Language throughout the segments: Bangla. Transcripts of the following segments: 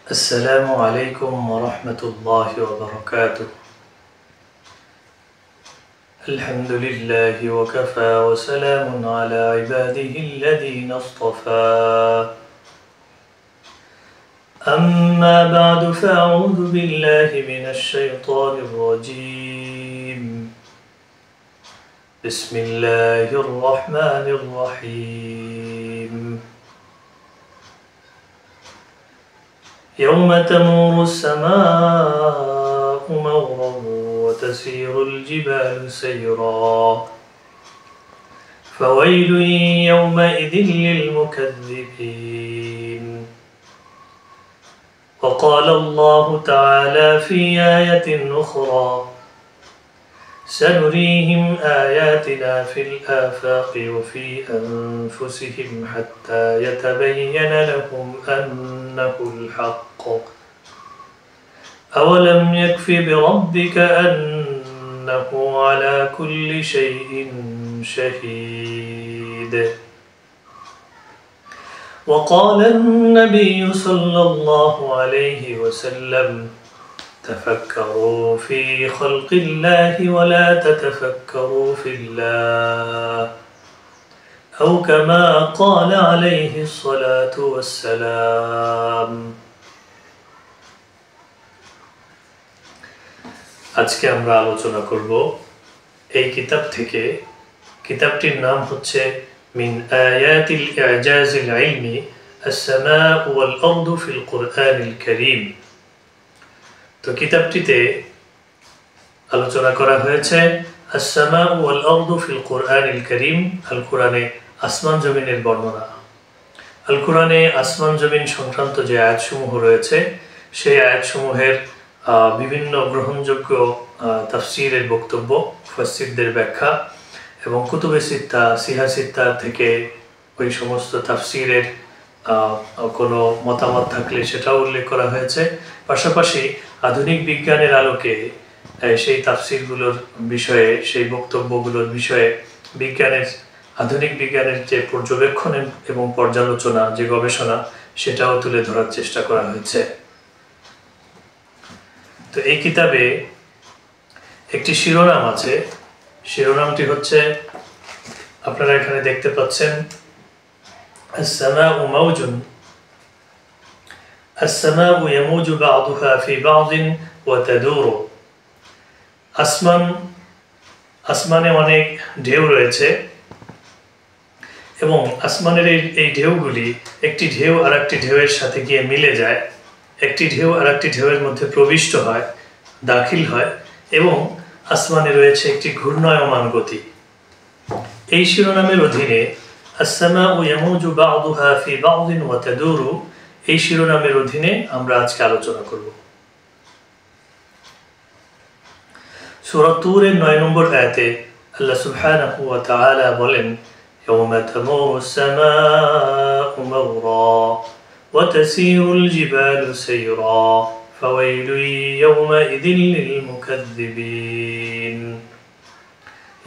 السلام عليكم ورحمة الله وبركاته. الحمد لله وكفى وسلام على عباده الذين اصطفى. أما بعد فأعوذ بالله من الشيطان الرجيم. بسم الله الرحمن الرحيم. يوم تمور السماء مورا وتسير الجبال سيرا فويل يومئذ للمكذبين. وقال الله تعالى في آية أخرى سنريهم آياتنا في الآفاق وفي أنفسهم حتى يتبين لهم أنه الحق أولم يكف بربك أنه على كل شيء شهيد. وقال النبي صلى الله عليه وسلم تفكروا في خلق الله ولا تتفكروا في الله أو كما قال عليه الصلاة والسلام. আজকে আমরা আলোচনা করব এই কিতাব থেকে। কিতাবটির নাম হচ্ছে মিন আয়াতিল ইজাজিল ইলমি আস-সামাউ ওয়াল আরদু ফিল কুরআনিল কারীম। তো কিতাবটিতে আলোচনা করা হয়েছে আস-সামাউ ওয়াল আরদু ফিল কুরআনিল কারীম, আল কোরআনে আসমান জমিনের বর্ণনা। আল কোরআনে আসমান জমিন সংক্রান্ত যে আয়াতসমূহ রয়েছে সেই আয়াতসমূহের বিভিন্ন গ্রহণযোগ্য তাফসীরের বক্তব্য, মুফাসসিরদের ব্যাখ্যা এবং কুতুবে সিত্তা, সিহা সিত্তা থেকে ওই সমস্ত তাফসীরের কোনো মতামত থাকলে সেটাও উল্লেখ করা হয়েছে। পাশাপাশি আধুনিক বিজ্ঞানের আলোকে সেই তাফসীরগুলোর বিষয়ে, সেই বক্তব্যগুলোর বিষয়ে আধুনিক বিজ্ঞানের যে পর্যবেক্ষণ এবং পর্যালোচনা, যে গবেষণা, সেটাও তুলে ধরার চেষ্টা করা হয়েছে। তো এই কিতাবে একটি শিরোনাম আছে। শিরোনামটি হচ্ছে, আপনারা এখানে দেখতে পাচ্ছেন, السماء موج السماء يموج بعضها في بعض وتدور। আসমানে অনেক ঢেউ রয়েছে এবং আসমানের এই ঢেউগুলি একটি ঢেউ আর একটি ঢেউয়ের সাথে গিয়ে মিলে যায়, একটি ঢেউ আর একটি ঢেউয়ের মধ্যে প্রবিষ্ট হয়, দাখিল হয় এবং আসমানে রয়েছে একটি ঘূর্ণায়মান গতি। এই শিরোনামের অধীনে আস-সামাউ ইয়ামুজু বা'দুহা ফি বা'দিন ওয়া তাদুরু, এই শিরোনামের অধীনে আমরা আজকে আলোচনা করব। সূরা তুরের 9 নম্বর আয়াতে আল্লাহ সুবহানাহু ওয়া তাআলা বলেন, ইয়াওমা তামুরুস সামাউ মাওরা ওয়া তাসিরুল জিবালু সাইরা ফাওয়াইলুন ইয়াওমাইযিন লিল মুকাযযিবিন।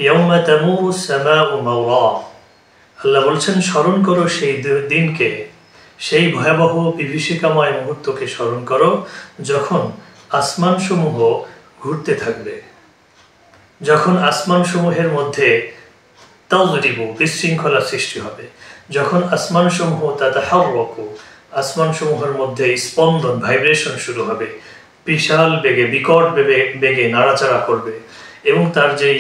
ইয়াওমা তামুরুস সামাউ মাওরা, আল্লাহ বলছেন স্মরণ করো সেই দিনকে, সেই ভয়াবহ বিভীষিকাময় মুহূর্তকে স্মরণ করো যখন আসমানসমূহ ঘুরতে থাকবে, যখন আসমানসমূহের মধ্যে তাযরিবু, বিশৃঙ্খলা সৃষ্টি হবে, যখন আসমানসমূহ তাতাহাররাকু, আসমানসমূহের মধ্যে স্পন্দন, ভাইব্রেশন শুরু হবে, বিশাল বেগে, বিকট বেগে নাড়াচাড়া করবে এবং তার যেই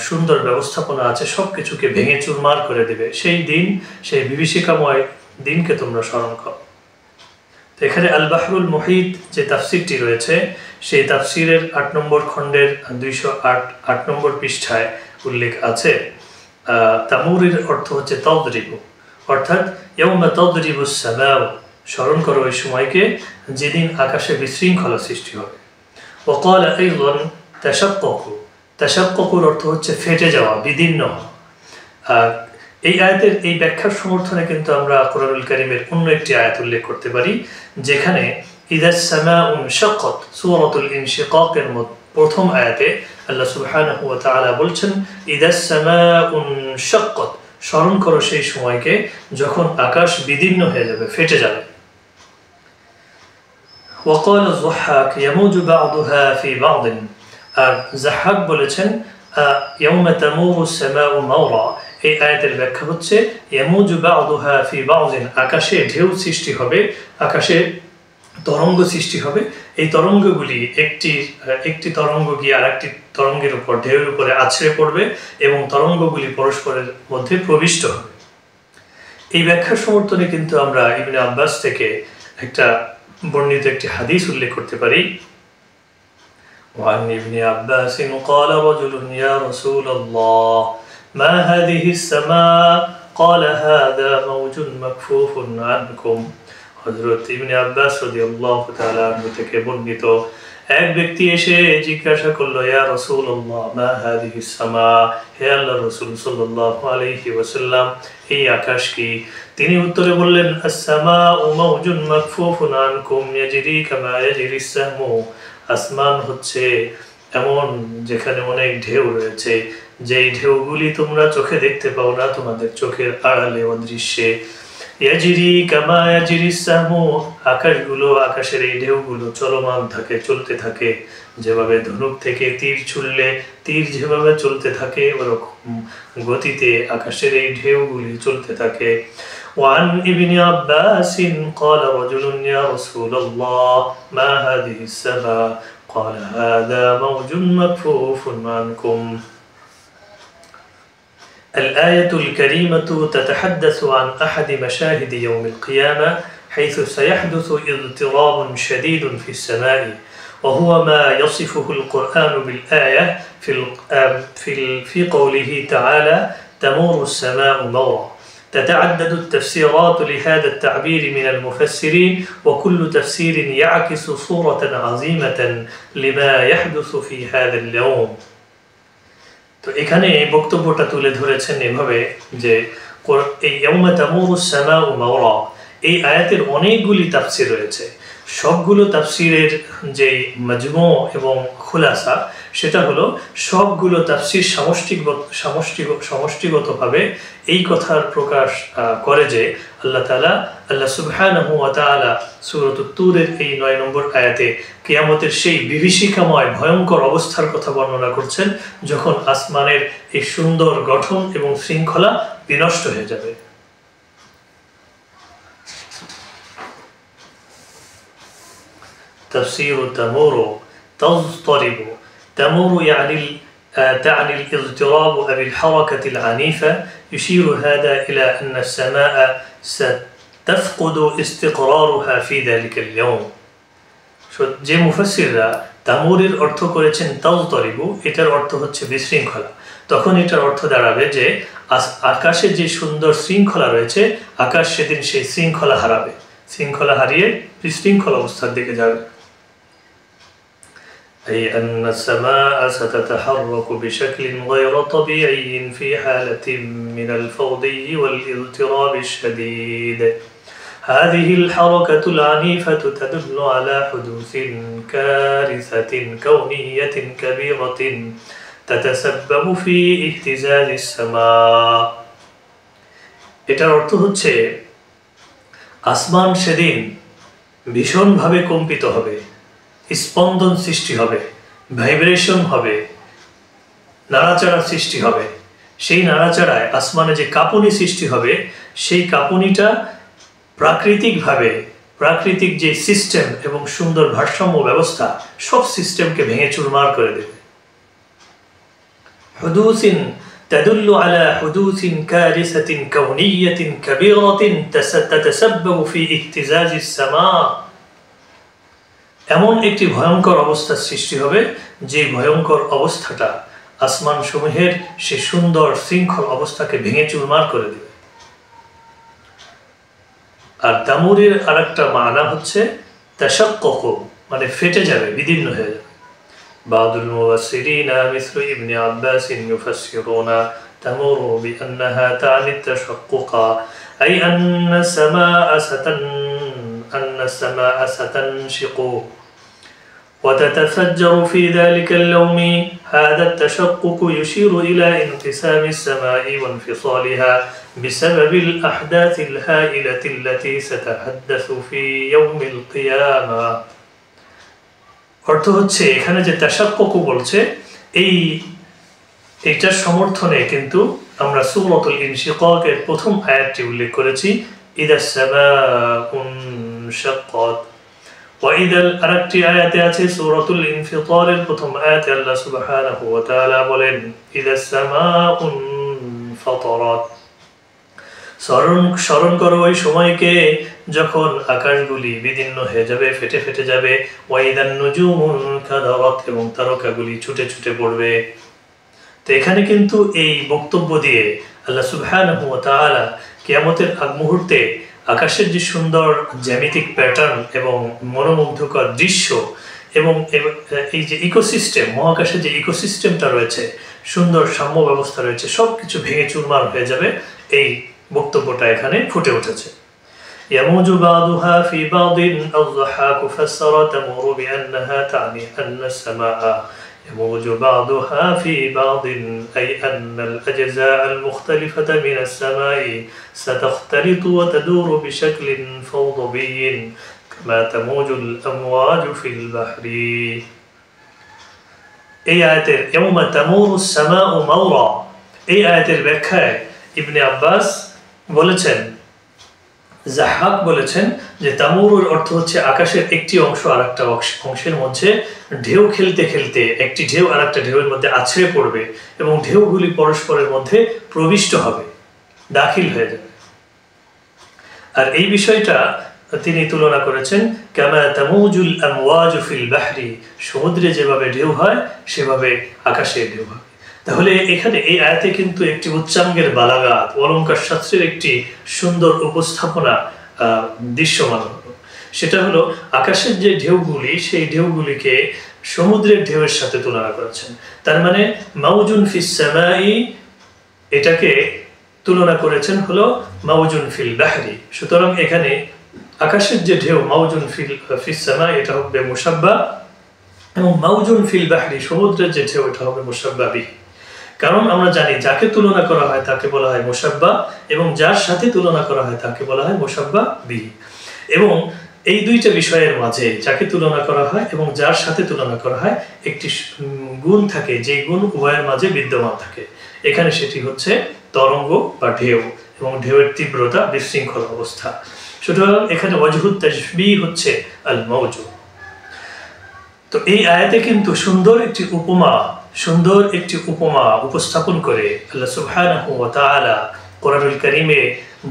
সুন্দর ব্যবস্থাপনা আছে সব কিছুকে ভেঙে চুরমার করে দেবে। সেই দিন, সেই বিভীষিকাময় দিনকে তোমরা স্মরণ করো। তো এখানে আল বাহরুল মুহিত যে তাফসীরটি রয়েছে, সেই তাফসীরের 8 নম্বর খণ্ডের 208 নম্বর পৃষ্ঠায় উল্লেখ আছে, তামুরের অর্থ হচ্ছে তাদরিবু, অর্থাৎ ইয়াউমা তাদরিবুস সামাউ, স্মরণ করো ওই সময়কে যেদিন আকাশে বিশৃঙ্খলা সৃষ্টি হবে। ওয়া ক্বালা আইযান তাশাক্কাকু, তাশাক্কাকুর অর্থ হচ্ছে ফেটে যাওয়া, বিদীর্ণ হওয়া। আর এই আয়াতের এই ব্যাখ্যার সমর্থনে কিন্তু আমরা কুরআনুল কারীমের অন্য একটি আয়াত উল্লেখ করতে পারি, যেখানে ইযাস সামাউ শাক্কাত, সূরাতুল ইনশিকাকের প্রথম আয়াতে আল্লাহ সুবহানাহু ওয়া তাআলা বলছেন ইযাস সামাউ শাক্কাত, স্মরণ করো সেই সময়কে যখন আকাশ বিদীর্ণ হয়ে যাবে, ফেটে যাবে। وقال الضحاك يموج بعضها في بعض আর যাহাক বলেছেন يوم تمور السماء مورا এই আয়াতের ব্যাখ্যা হচ্ছে ইয়ামুজু বা'দুহা ফি বা'দিন আকাশে ঢেউ সৃষ্টি হবে আকাশে তরঙ্গ সৃষ্টি হবে এই তরঙ্গগুলি একটি তরঙ্গ গিয়ে আরেকটি তরঙ্গের উপর ঢেউয়ের উপরে আছড়ে পড়বে এবং তরঙ্গগুলি পরস্পরের মধ্যে প্রবিষ্ট হবে এই ব্যাখ্যার সমর্থনে কিন্তু আমরা ইবনে আব্বাস থেকে একটা বর্ণিত একটি হাদিস উল্লেখ করতে পারি وعن ابن عباس قال رجل يا رسول الله ما هذه السماء قال هذا موج مكفوف عنكم হযরত ইবনে আব্বাস রাদিয়াল্লাহু তাআলা আনহু থেকে বর্ণিত এক ব্যক্তি এসে জিজ্ঞাসা করলো ইয়া রাসূলুল্লাহ মা হাদিহিস সামা হে আল্লাহর রাসূল সাল্লাল্লাহু আলাইহি ওয়াসাল্লাম এই আকাশ কি তিনি উত্তরে বললেন আস-সামাউ মাওজুন মাকফুফুন আনকুম ইয়াজরি কামা ইয়াজরিস সাহমু আসমান হচ্ছে এমন যেখানে অনেক ঢেউ রয়েছে যেই ঢেউগুলি তোমরা চোখে দেখতে পাও না তোমাদের চোখের আড়ালে অদৃশ্যে ইয়াজরি কামা ইয়াজরিস সাহমু আকাশগুলো আকাশের এই ঢেউগুলো চলমান থাকে চলতে থাকে যেভাবে ধনুক থেকে তীর ছুড়লে তীর যেভাবে চলতে থাকে ওরকম গতিতে আকাশের এই ঢেউগুলি চলতে থাকে وعن ابن عباس قال رجل يا رسول الله ما هذه السماء قال هذا موج مكفوف عنكم الآية الكريمة تتحدث عن أحد مشاهد يوم القيامة حيث سيحدث اضطراب شديد في السماء وهو ما يصفه القرآن بالآية في قوله تعالى تمور السماء مورا تتعدد التفسيرات لهذا التعبير من المفسرين وكل تفسير يعكس صورة عظيمة لما يحدث في هذا اليوم তো এখানে বক্তব্যটা তুলে ধরেছেন এভাবে যে এই ইয়াউমা তামুরুস সামাউ মাওরা এই আয়াতের অনেকগুলি তাফসীর রয়েছে সবগুলো তাফসীরের যে মাজমু এবং খুলাসা সেটা হলো সবগুলো তাফসীর সমষ্টিগতভাবে এই কথার প্রকাশ করে যে আল্লাহ সুবহানাহু ওয়া তাআলা সূরাতুত তুরের এই 9 নম্বর আয়াতে কিয়ামতের সেই বিভীষিকাময় ভয়ঙ্কর অবস্থার কথা বর্ণনা করছেন যখন আসমানের এই সুন্দর গঠন এবং শৃঙ্খলা বিনষ্ট হয়ে যাবে تفسير تمور تضطرب تمور تعني الاضطراب أو الحركة العنيفة يشير هذا إلى أن السماء ستفقد استقرارها في ذلك اليوم যে মুফাসসিররা তামুরের অর্থ করেছেন তাজতরিবু এটার অর্থ হচ্ছে বিশৃঙ্খলা তখন এটার অর্থ দাঁড়াবে যে আকাশে যে সুন্দর শৃঙ্খলা রয়েছে আকাশ সেদিন সেই শৃঙ্খলা হারাবে শৃঙ্খলা হারিয়ে বিশৃঙ্খল অবস্থার দিকে যাবে أي أن السماء ستتحرك بشكل غير طبيعي في حالة من الفوضى والاضطراب الشديد هذه الحركة العنيفة تدل على حدوث كارثة كونية كبيرة تتسبب في اهتزاز السماء এটার অর্থ হচ্ছে আসমান সেদিন ভীষণভাবে কম্পিত হবে স্পন্দন সৃষ্টি হবে ভাইব্রেশন হবে নাড়াচাড়া সৃষ্টি হবে সেই নাড়াচাড়ায় আসমানে যে কাঁপুনি সৃষ্টি হবে সেই কাঁপুনিটা প্রাকৃতিক যে সিস্টেম এবং সুন্দর ভারসাম্য ব্যবস্থা সব সিস্টেমকে ভেঙে চুরমার করে দেবে হুদুসিন تدل على حدوث كارثة كونية كبيرة تتسبب في اهتزاز السماء এমন একটি ভয়ঙ্কর অবস্থার সৃষ্টি হবে যে ভয়ঙ্কর অবস্থাটা আসমান সমূহের সেই সুন্দর শৃঙ্খল অবস্থাকে ভেঙে চুরমার করে দেবে আর তামুরের আরেকটা মানা হচ্ছে তাশাক্কুকু মানে ফেটে যাবে বিদীর্ণ হয়ে যাবে بعض المفسرين مثل ابن عباس يفسرون تمر بأنها تعني التشقق أي أن السماء ستنشق وتتفجر في ذلك اليوم هذا التشقق يشير إلى انقسام السماء وانفصالها بسبب الأحداث الهائلة التي ستحدث في يوم القيامة অর্থ হচ্ছে এখানে যে তাশাক্কুকু বলছে এইটার সমর্থনে কিন্তু আমরা সূরাতুল ইনশিকাকের প্রথম আয়াতটি উল্লেখ করেছি, ইদাস সামাউ ইনশাক্কাত। ওয়া ইদাল আরেকটি আয়াতে আছে সূরাতুল ইনফিতারের প্রথম আয়াতে আল্লাহ সুবহানাহু ওয়া তাআলা বলেন, ইদাস সামাউ ইনফাতারাত। স্মরণ করো ওই সময়কে যখন আকাশগুলি বিদীর্ণ হয়ে যাবে, ফেটে ফেটে যাবে। ওয়াইদান নুজুমুন কাদারাত, এবং তারকাগুলি ছুটে ছুটে পড়বে। তো এখানে কিন্তু এই বক্তব্য দিয়ে আল্লাহ সুবহানাহু ওয়া তাআলা কিয়ামতের আগ মুহূর্তে আকাশের যে সুন্দর জ্যামিতিক প্যাটার্ন এবং মনোমুগ্ধকর দৃশ্য এবং এই যে ইকোসিস্টেম, মহাকাশের যে ইকোসিস্টেমটা রয়েছে, সুন্দর সাম্য ব্যবস্থা রয়েছে, সবকিছু ভেঙে চুরমার হয়ে যাবে, এই বক্তব্যটা এখানে ফুটে উঠেছে। يموج بعضها في بعض الضحاك فسر تمر بأنها تعني أن السماء يموج بعضها في بعض، أي أن الأجزاء المختلفة من السماء ستختلط وتدور بشكل فوضوي كما تموج الأمواج في البحر। এই আয়াতের يوم تمور السماء مورا، এই আয়াতের ব্যাখ্যায় ইবনে আব্বাস বলেছেন, যাহাক বলেছেন যে তামুরুর অর্থ হচ্ছে আকাশের একটি অংশ আরেকটা অংশের মধ্যে ঢেউ খেলতে খেলতে একটি ঢেউ আরেকটা ঢেউয়ের মধ্যে আছড়ে পড়বে এবং ঢেউগুলি পরস্পরের মধ্যে প্রবিষ্ট হবে, দাখিল হয়ে যাবে। আর এই বিষয়টা তিনি তুলনা করেছেন কামা তামুজুল আমওয়াজু ফিল বাহরি, সমুদ্রে যেভাবে ঢেউ হয় সেভাবে আকাশে ঢেউ হয়। তাহলে এখানে এই আয়াতে কিন্তু একটি উচ্চাঙ্গের বালাগাত, অলঙ্কার শাস্ত্রের একটি সুন্দর উপস্থাপনা দৃশ্যমান হলো। সেটা হলো আকাশের যে ঢেউগুলি, সেই ঢেউগুলিকে সমুদ্রের ঢেউয়ের সাথে তুলনা করেছেন। তার মানে মাউজুন ফিস সামাই, এটাকে তুলনা করেছেন হলো মাউজুন ফিল বাহরি। সুতরাং এখানে আকাশের যে ঢেউ মাউজুন ফিস সামাই, এটা হবে মুসাব্বা, এবং মাউজুন ফিল বাহরি, সমুদ্রের যে ঢেউ, এটা হবে মুসাব্বা বিহি। কারণ আমরা জানি যাকে তুলনা করা হয় তাকে বলা হয় মুসাব্বা, এবং যার সাথে তুলনা করা হয় তাকে বলা হয় মুসাব্বা বিহি। এবং এই দুইটা বিষয়ের মাঝে, যাকে তুলনা করা হয় এবং যার সাথে তুলনা করা হয়, একটি গুণ থাকে, যে গুণ উভয়ের মাঝে বিদ্যমান থাকে। এখানে সেটি হচ্ছে তরঙ্গ বা ঢেউ, এবং ঢেউয়ের তীব্রতা, বিশৃঙ্খল অবস্থা। সুতরাং এখানে ওয়াজহুত তাশবীহ হচ্ছে আল মাউজু। তো এই আয়াতে কিন্তু সুন্দর একটি উপমা উপস্থাপন করে আল্লাহ সুবহানাহু ওয়া তাআলা কোরআনুল কারীমে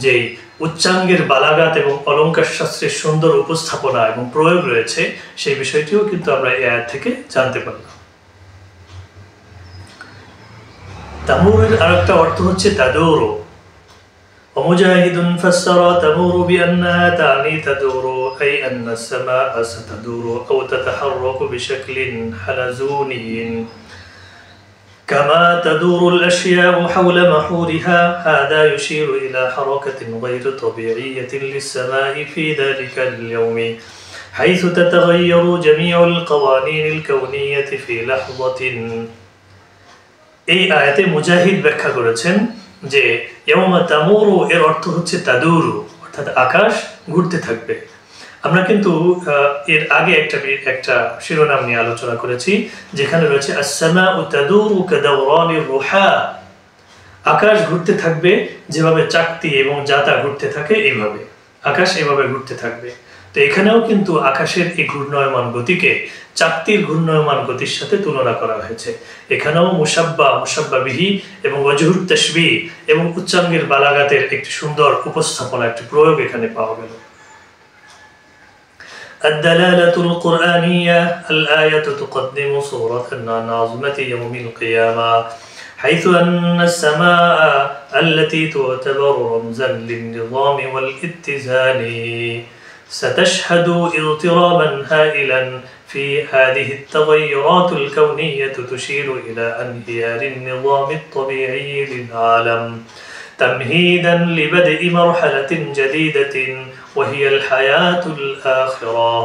যে উচ্চাঙ্গের বালাগাত এবং অলঙ্কার শাস্ত্রের সুন্দর উপস্থাপনা এবং প্রয়োগ রয়েছে, সেই বিষয়টিও কিন্তু আমরা এই আয়াত থেকে জানতে পারলাম। তামুরের আরেকটা অর্থ হচ্ছে তাদুরু। ومجاهد فسر تمور بأنها تعني تدور، أي أن السماء ستدور أو تتحرك بشكل حلزوني كما تدور الأشياء حول محورها. هذا يشير إلى حركة غير طبيعية للسماء في ذلك اليوم، حيث تتغير جميع القوانين الكونية في لحظة। এই আয়াতে মুজাহিদ ব্যাখ্যা করেছেন যে ইয়াউমা তামুরু এর অর্থ হচ্ছে তাদুরু, অর্থাৎ আকাশ ঘুরতে থাকবে। আমরা কিন্তু এর আগে একটা শিরোনাম নিয়ে আলোচনা করেছি, যেখানে রয়েছে আস-সামাউ তাদুরু কাদাওরানির রুহা, আকাশ ঘুরতে থাকবে যেভাবে চাকতি এবং জাতা ঘুরতে থাকে, এইভাবে আকাশ এভাবে ঘুরতে থাকবে। তো এখানেও কিন্তু আকাশের এই ঘূর্ণয়মান গতিকে চাকতির ঘূর্ণয়মান গতির সাথে তুলনা করা হয়েছে। এখানেও মুসাব্বা বিহি এবং ওয়াজহুত তাশবীহ এবং উচ্চাঙ্গের বালাগাতের একটি সুন্দর উপস্থাপনা, একটি প্রয়োগ এখানে পাওয়া গেল। الدلالة القرآنية، الآية تقدم صورة عن عظمة يوم القيامة، حيث أن السماء التي تعتبر رمزا للنظام والاتزان ستشهد اضطرابا هائلا في هذه التغيرات الكونية، تشير إلى انهيار النظام الطبيعي للعالم تمهيدا لبدء مرحلة جديدة وهي الحياة الآخرة।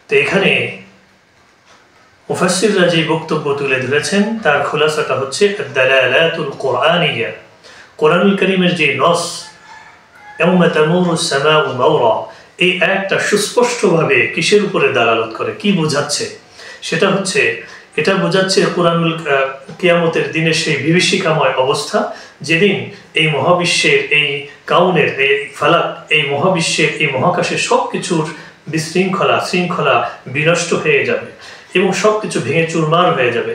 তো এখানে মুফাসসিররা যে বক্তব্য তুলে ধরেছেন তার খোলাসাটা হচ্ছে আদ-দালালাতুল কুরআনিয়া, কোরআনুল কারীমের যে নস ইয়াউমা তামুরুস সামাউ মাওরা, এই একটা সুস্পষ্টভাবে কিসের উপরে দালালত করে, কি বোঝাচ্ছে? সেটা হচ্ছে, এটা বোঝাচ্ছে কুরআনুল কিয়ামতের দিনের সেই বিভীষিকাময় অবস্থা, যেদিন এই মহাবিশ্বের, এই কাউনের, এই ফালাক, এই মহাবিশ্বের, এই মহাকাশের সবকিছুর শৃঙ্খলা বিনষ্ট হয়ে যাবে এবং সবকিছু ভেঙে চুরমার হয়ে যাবে।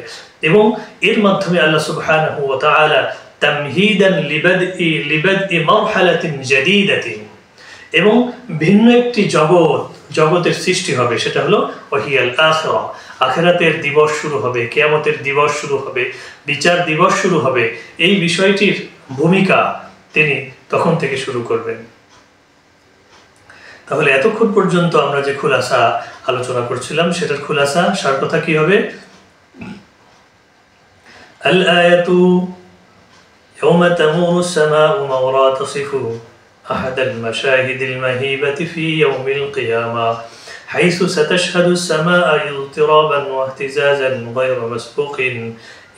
এবং এর মাধ্যমে আল্লাহ সুবহানাহু ওয়া তাআলা তামহিদান লিবাদই মারহালাতিন জাদীদাতিন, এবং ভিন্ন একটি জগতের সৃষ্টি হবে, সেটা হলো ওয়াহিয়াল আখিরা, আখিরাতের দিবস শুরু হবে, কিয়ামতের দিবস শুরু হবে, বিচার দিবস শুরু হবে। এই বিষয়টির ভূমিকা তিনি তখন থেকে শুরু করবেন। তাহলে এতক্ষণ পর্যন্ত আমরা যে খুলাসা আলোচনা করছিলাম, সেটার খুলাসা সার কথা কি হবে? আল আয়াতু ইয়াওমা তামুরুস সামাউ মাওরা তাসিফু أحد المشاهد المهيبة في يوم القيامة حيث ستشهد السماء اضطرابا واهتزازا غير مسبوق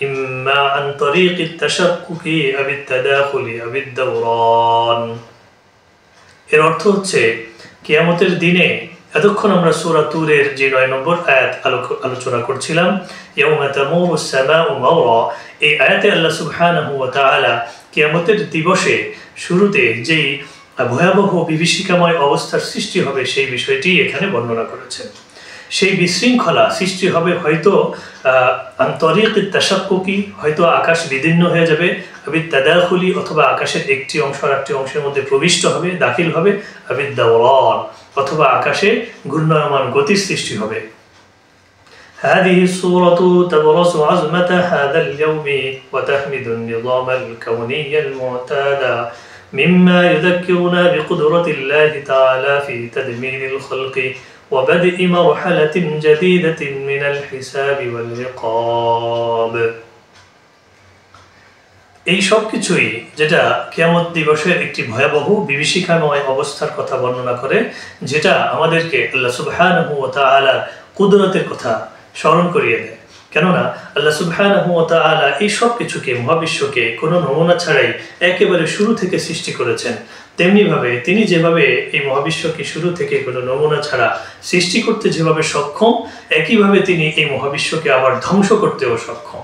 إما عن طريق التشقق أو التداخل أو الدوران। এর অর্থ হচ্ছে, কিয়ামতের দিনে এতক্ষণ আমরা সূরা তুরের যে ৯ নম্বর আয়াত আলোচনা করছিলাম, ইয়াওমা তামুরুস সামাউ মাওরা, এই আয়াতে আল্লাহ সুবহানাহু ওয়া তাআলা কিয়ামতের দিবসে শুরুতে যেই ভয়াবহ বিভীষিকাময় অবস্থার সৃষ্টি হবে সেই বিষয়টি এখানে বর্ণনা করেছেন। সেই বিশৃঙ্খলা সৃষ্টি হবে হয়তো আন্তরিক তাশাক্কুকি, হয়তো আকাশ বিদীর্ণ হয়ে যাবে, আবি তাদাখুলি, অথবা আকাশের একটি অংশ আর একটি অংশের মধ্যে প্রবিষ্ট হবে, দাখিল হবে, আবি দাওরান, অথবা আকাশে ঘূর্ণায়মান গতির সৃষ্টি হবে। هذه الصورة تبرز عظمة هذا اليوم وتحمد النظام الكوني المعتاد مما يذكرنا بقدرة الله تعالى في تدمير الخلق وبدء مرحلة جديدة من الحساب والعقاب। এই সব কিছুই যেটা কিয়ামত দিবসের একটি ভয়াবহ বিভীষিকাময় অবস্থার কথা বর্ণনা করে, যেটা আমাদেরকে আল্লাহ সুবহানাহু ওয়া তাআলার কুদরতের কথা স্মরণ করিয়ে দেয়। কেননা আল্লাহ সুবহানাহু ওয়া তাআলা এই সব কিছুকে, মহাবিশ্বকে কোনো নমুনা ছাড়াই একেবারে শুরু থেকে সৃষ্টি করেছেন। তেমনিভাবে তিনি যেভাবে এই মহাবিশ্বকে শুরু থেকে কোনো নমুনা ছাড়া সৃষ্টি করতে যেভাবে সক্ষম, একইভাবে তিনি এই মহাবিশ্বকে আবার ধ্বংস করতেও সক্ষম।